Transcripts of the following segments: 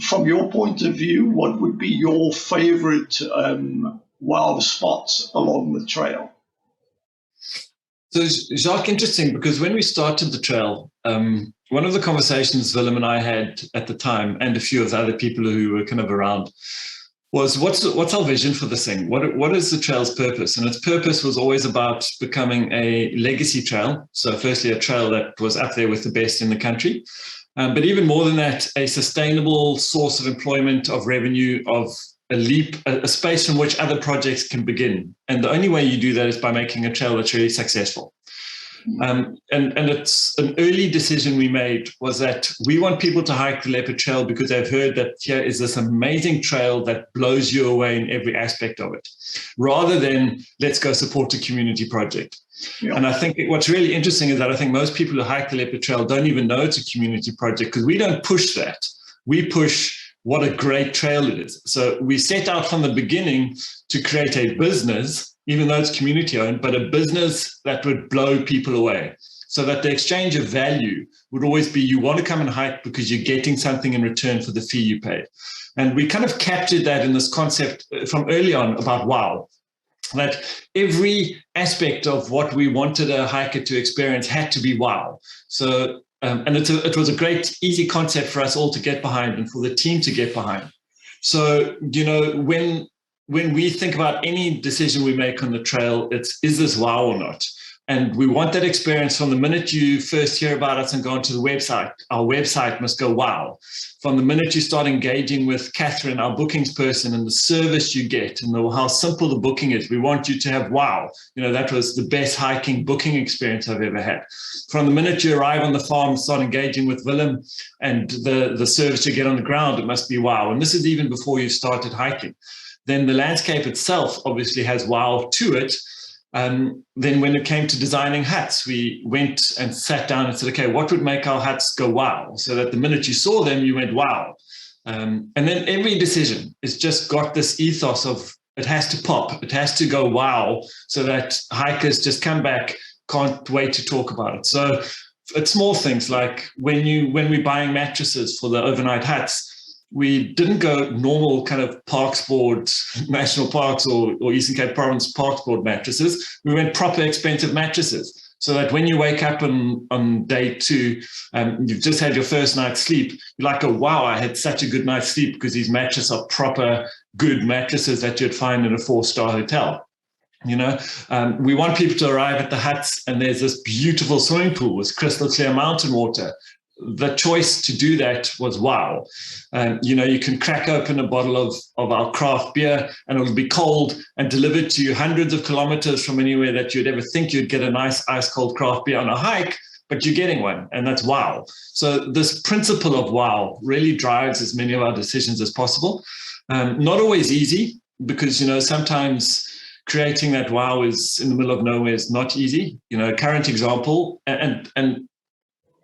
from your point of view, what would be your favorite wow spots along the trail? So, Jacques, interesting, because when we started the trail, one of the conversations Willem and I had at the time, and a few of the other people who were kind of around, was what's our vision for this thing? What is the trail's purpose? And its purpose was always about becoming a legacy trail. So firstly, a trail that was up there with the best in the country. But even more than that, a sustainable source of employment, of revenue, of a space from which other projects can begin. And the only way you do that is by making a trail that's really successful. And it's an early decision we made was that we want people to hike the Leopard Trail because they've heard that here is this amazing trail that blows you away in every aspect of it, rather than let's go support a community project. Yeah. And I think what's really interesting is that I think most people who hike the Leopard Trail don't even know it's a community project because we don't push that. We push what a great trail it is. So we set out from the beginning to create a business, even though it's community owned, but a business that would blow people away. So that the exchange of value would always be you want to come and hike because you're getting something in return for the fee you paid. And we kind of captured that in this concept from early on about wow, that every aspect of what we wanted a hiker to experience had to be wow. So and it was a great, easy concept for us all to get behind and for the team to get behind. So, you know, when we think about any decision we make on the trail, it's, is this wow or not? And we want that experience from the minute you first hear about us and go onto the website. Our website must go wow. From the minute you start engaging with Catherine, our bookings person, and the service you get and how simple the booking is, we want you to have wow. You know, that was the best hiking booking experience I've ever had. From the minute you arrive on the farm, start engaging with Willem and the service you get on the ground, it must be wow. And this is even before you started hiking. Then the landscape itself obviously has wow to it. Then when it came to designing huts, we went and sat down and said, okay, what would make our huts go wow? So that the minute you saw them, you went wow. And then every decision has just got this ethos of it has to pop, it has to go wow, so that hikers just come back, can't wait to talk about it. So it's small things like when we're buying mattresses for the overnight huts, we didn't go normal kind of Parks Board, National Parks or Eastern Cape Province Parks Board mattresses. We went proper expensive mattresses so that when you wake up on day two, you've just had your first night's sleep, you're like, oh, wow, I had such a good night's sleep because these mattresses are proper good mattresses that you'd find in a 4-star hotel. You know, we want people to arrive at the huts and there's this beautiful swimming pool with crystal clear mountain water. The choice to do that was wow. You know, you can crack open a bottle of our craft beer and it'll be cold and delivered to you hundreds of kilometers from anywhere that you'd ever think you'd get a nice ice cold craft beer on a hike, but you're getting one, and that's wow. So this principle of wow really drives as many of our decisions as possible. Not always easy because, you know, sometimes creating that wow is in the middle of nowhere is not easy. You know, current example, and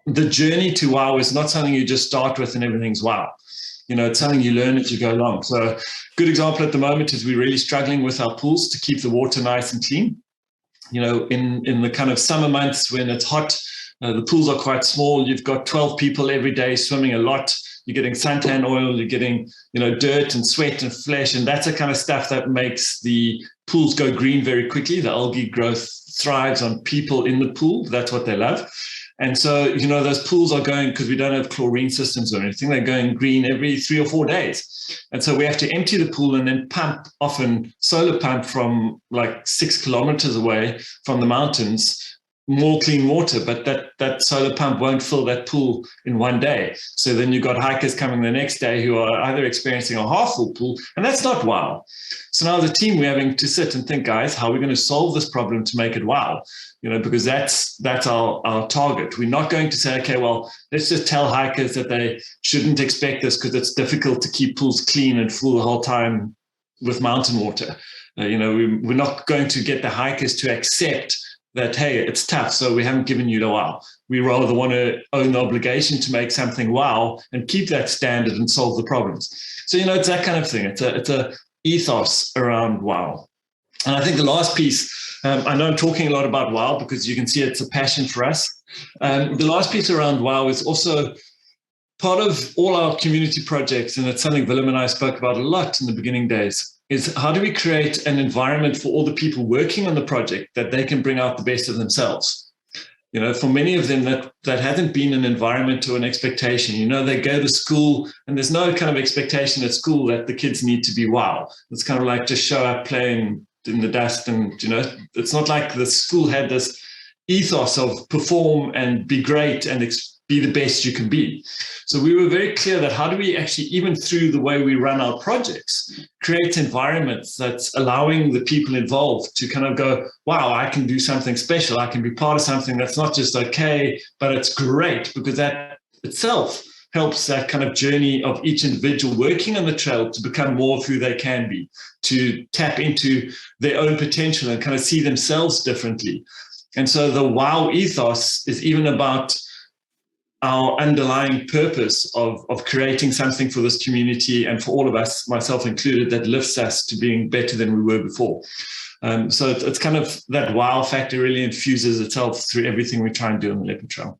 the journey to wow is not something you just start with and everything's wow. You know, it's something you learn as you go along. So good example at the moment is we're really struggling with our pools to keep the water nice and clean. You know, in the kind of summer months when it's hot, the pools are quite small. You've got 12 people every day swimming a lot. You're getting suntan oil, you're getting, you know, dirt and sweat and flesh. And that's the kind of stuff that makes the pools go green very quickly. The algae growth thrives on people in the pool. That's what they love. And so, you know, those pools are going, because we don't have chlorine systems or anything, they're going green every 3 or 4 days. And so we have to empty the pool and then pump, often solar pump from like 6 kilometers away from the mountains, more clean water. But that solar pump won't fill that pool in 1 day. So then you've got hikers coming the next day who are either experiencing a half full pool, and that's not wow. So now as a team, we're having to sit and think, guys, how are we going to solve this problem to make it wow? You know, because that's our target. We're not going to say, okay, well, let's just tell hikers that they shouldn't expect this because it's difficult to keep pools clean and full the whole time with mountain water. You know, we're not going to get the hikers to accept that, hey, it's tough, so we haven't given you the wow. We rather want to own the obligation to make something wow and keep that standard and solve the problems. So, you know, it's that kind of thing. It's a ethos around wow. And I think the last piece, I know I'm talking a lot about wow because you can see it's a passion for us. The last piece around wow is also part of all our community projects, and it's something Willem and I spoke about a lot in the beginning days, is how do we create an environment for all the people working on the project that they can bring out the best of themselves? You know, for many of them, that hasn't been an environment or an expectation. You know, they go to school and there's no kind of expectation at school that the kids need to be wow. It's kind of like just show up, playing in the dust. And, you know, it's not like the school had this ethos of perform and be great and be the best you can be. So we were very clear that how do we actually, even through the way we run our projects, create environments that's allowing the people involved to kind of go, wow, I can do something special. I can be part of something that's not just okay, but it's great, because that itself helps that kind of journey of each individual working on the trail to become more of who they can be, to tap into their own potential and kind of see themselves differently. And so the wow ethos is even about our underlying purpose of creating something for this community and for all of us, myself included, that lifts us to being better than we were before. So it's kind of that wow factor really infuses itself through everything we try and do on the Leopard Trail.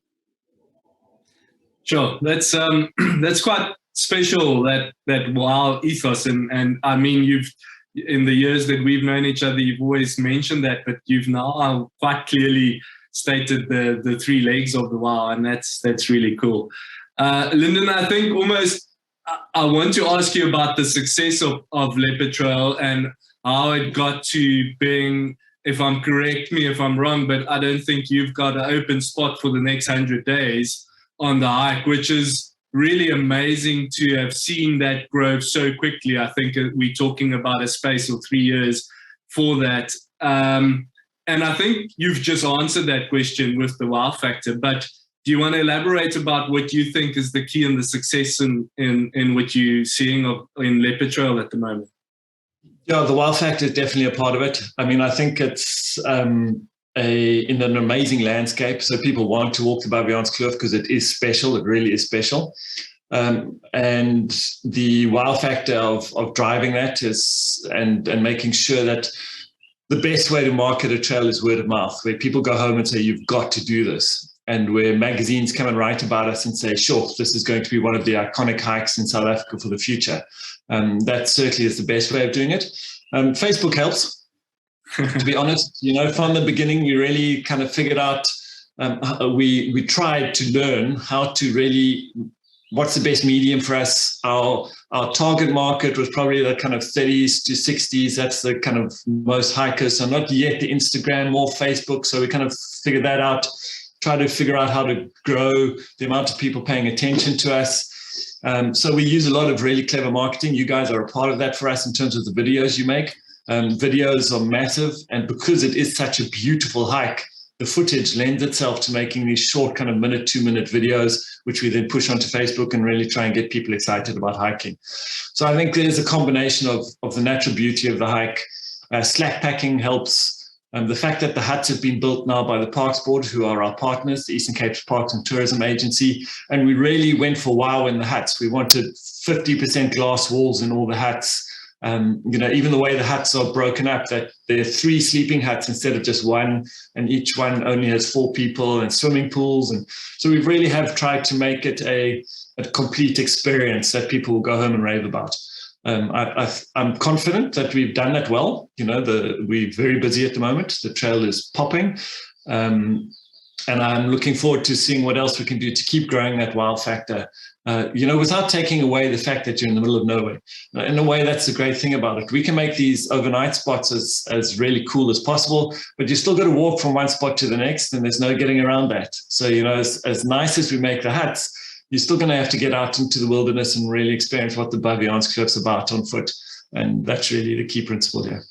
Sure, that's quite special, that wow ethos, and I mean, you've, in the years that we've known each other, you've always mentioned that, but you've now quite clearly stated the three legs of the wow, and that's really cool. Linden, I think almost I want to ask you about the success of Leopard Trail and how it got to being, if I'm correct me if I'm wrong, but I don't think you've got an open spot for the next 100 days on the hike, which is really amazing to have seen that grow so quickly. I think we're talking about a space of 3 years for that. And I think you've just answered that question with the wow factor, but do you want to elaborate about what you think is the key and the success in what you're seeing in Leopard Trail at the moment? Yeah, the wow factor is definitely a part of it. I mean, I think it's in an amazing landscape. So people want to walk the Baviaanskloof because it is special. It really is special. And the wow factor of driving that is and making sure that the best way to market a trail is word of mouth, where people go home and say, you've got to do this. And where magazines come and write about us and say, sure, this is going to be one of the iconic hikes in South Africa for the future. That certainly is the best way of doing it. Facebook helps, to be honest. You know, from the beginning, we really kind of figured out, we tried to learn how to really, what's the best medium for us. Our target market was probably the kind of 30s to 60s. That's the kind of most hikers. So not yet the Instagram, more Facebook. So we kind of figured that out, try to figure out how to grow the amount of people paying attention to us. So we use a lot of really clever marketing. You guys are a part of that for us in terms of the videos you make. Videos are massive. And because it is such a beautiful hike, the footage lends itself to making these short kind of 1-minute, 2-minute videos, which we then push onto Facebook and really try and get people excited about hiking. So I think there's a combination of the natural beauty of the hike. Slack packing helps. The fact that the huts have been built now by the Parks Board, who are our partners, the Eastern Cape Parks and Tourism Agency, and we really went for wow in the huts. We wanted 50% glass walls in all the huts. You know, even the way the huts are broken up, that there are 3 sleeping huts instead of just one, and each one only has 4 people, and swimming pools. And so we really have tried to make it a complete experience that people will go home and rave about. I'm confident that we've done that well. You know, we're very busy at the moment. The trail is popping. And I'm looking forward to seeing what else we can do to keep growing that wow factor, you know, without taking away the fact that you're in the middle of nowhere. In a way, that's the great thing about it. We can make these overnight spots as really cool as possible, but you still got to walk from one spot to the next, and there's no getting around that. So, you know, as nice as we make the huts, you're still going to have to get out into the wilderness and really experience what the Baviaanskloof is about on foot. And that's really the key principle here.